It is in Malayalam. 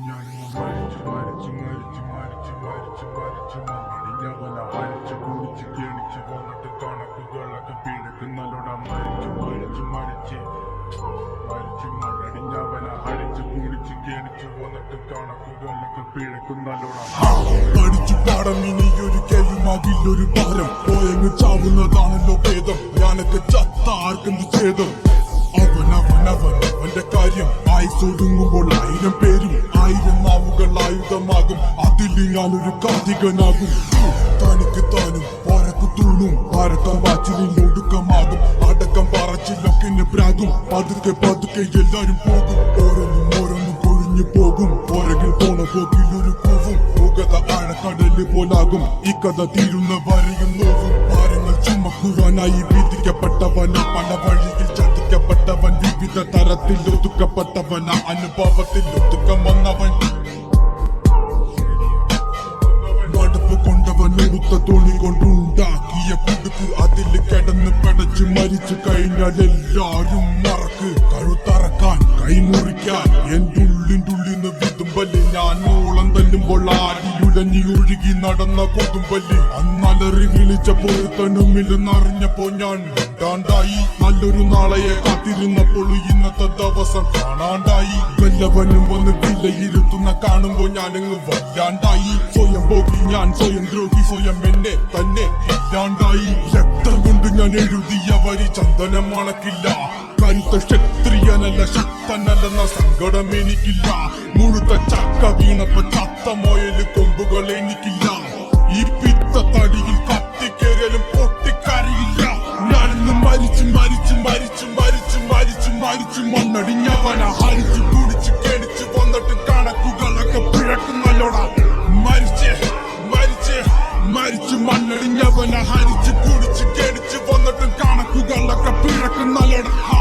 ഹരിച്ചു കുടിച്ച് കേണിച്ച് വന്നിട്ട് കണക്കുകളൊക്കെ പിഴക്കുന്നല്ലോടാ മരിച്ച് മണ്ണടിഞ്ഞവന ഹരിച്ചു കുടിച്ച് കേണിച്ച് വന്നിട്ട് കണക്കുകളൊക്കെ പിഴക്കുന്നല്ലോടാ. പഠിച്ചു പാടം ഇനിയൊരു കഴിയുമാകില്ലൊരു ഭാരം പോയങ്ങ് ചാവുന്നതാണല്ലോ ഭേദം. ഞാനൊക്കെ ചത്ത ആർക്കെന്ത് ഛേദം. അവന്റെ കാര്യം ആയുസൊടുങ്ങുമ്പോൾ 1000 പേരും 1000 നാവുകൾ ആയുധമാകും. അതിൽ ഞാനൊരു കാർത്തികനാകും. തനിക്ക് താനും പാരക്കു തൂണും പാരക്കാൻ വാച്ചിലിൽ ഒടുക്കമാകും. അടക്കം പറച്ചിലൊക്കെ പ്രാകും. പതുക്കെ എല്ലാരും പോകും. ഓരോന്നും കൊഴിഞ്ഞു പോകും. പുറകിൽ പോണ പോക്കിലൊരു കൂവും. മുഖത ആഴക്കടല് പോലാകും. ഈ കഥ തീരുന്ന വരെയും നോവും. ഭാരങ്ങൾ ചുമക്കുവാനായി വിധിക്കപ്പെട്ടവന പല വഴിയിൽ ചതിക്കപ്പെട്ടവൻ. വിവിധ തരത്തിൽ ഒതുക്കപ്പെട്ടവന അനുഭവത്തിൽ ഒതുക്കം വന്നവൻ. മടുപ്പ് കൊണ്ടവൻ എടുത്ത തോണി കൊണ്ടുണ്ടാക്കിയ കുടുക്ക്. അതിൽ കിടന്ന് പടച്ച് മരിച്ചു കഴിഞ്ഞാൽ എല്ലാരും മറക്ക്. കഴുത്തറക്കാൻ കൈമുറിക്കാൻ എന്റെ ഉള്ളിന്റെ വിതുമ്പല്. ഞാൻ മൂളം തല്ലുമ്പോൾ ആടിയുലഞ്ഞി ഒഴുകി നടന്ന കൊതുമ്പല്. അന്നലറി വിളിച്ച പൊരുത്തനുമില്ലെന്നറിഞ്ഞപ്പോ ഞാൻ മിണ്ടാണ്ടായി. നല്ലൊരു നാളെയെ കാത്തിരുന്നപ്പോൾ ഇന്നത്തെ ദിവസം കാണാണ്ടായി. വല്ലവനും വന്ന് വിലയിരുത്തുന്ന കാണുമ്പോ ഞാനങ്ങ് വല്ലാണ്ടായി. സ്വയം പോകി ഞാൻ സ്വയം ദ്രോഹി. സ്വയം എന്നെ തന്നെ ഇല്ലാണ്ടായി. രക്തം കൊണ്ട് ഞാൻ എഴുതിയ വരി ചന്ദനം മണക്കില്ല. കരുത്ത ക്ഷത്രിയനല്ല ശക്തനല്ലെന്ന സങ്കടം എനിക്കില്ല. മുഴുത്ത ചക്ക വീണപ്പോ ചത്ത മൊയല് കൊമ്പുകൾ എനിക്കില്ല. ഈ പിത്ത തടിയിൽ കത്തിക്കേറിയാലും പൊട്ടിക്കറിയില്ല. ഞാനിന്ന് മരിച്ചു മണ്ണടിഞ്ഞവന ഹരിച്ചു കുടിച്ച് കേടിച്ച് വന്നിട്ട് കണക്കുകളൊക്കെ പിഴക്കുന്നല്ലോടാ. മരിച്ച് മണ്ണടിഞ്ഞവന ഹരിച്ചു കുടിച്ച് കേടിച്ച് വന്നിട്ട് കണക്കുകളൊക്കെ പിഴക്കുന്നല്ലോടാ.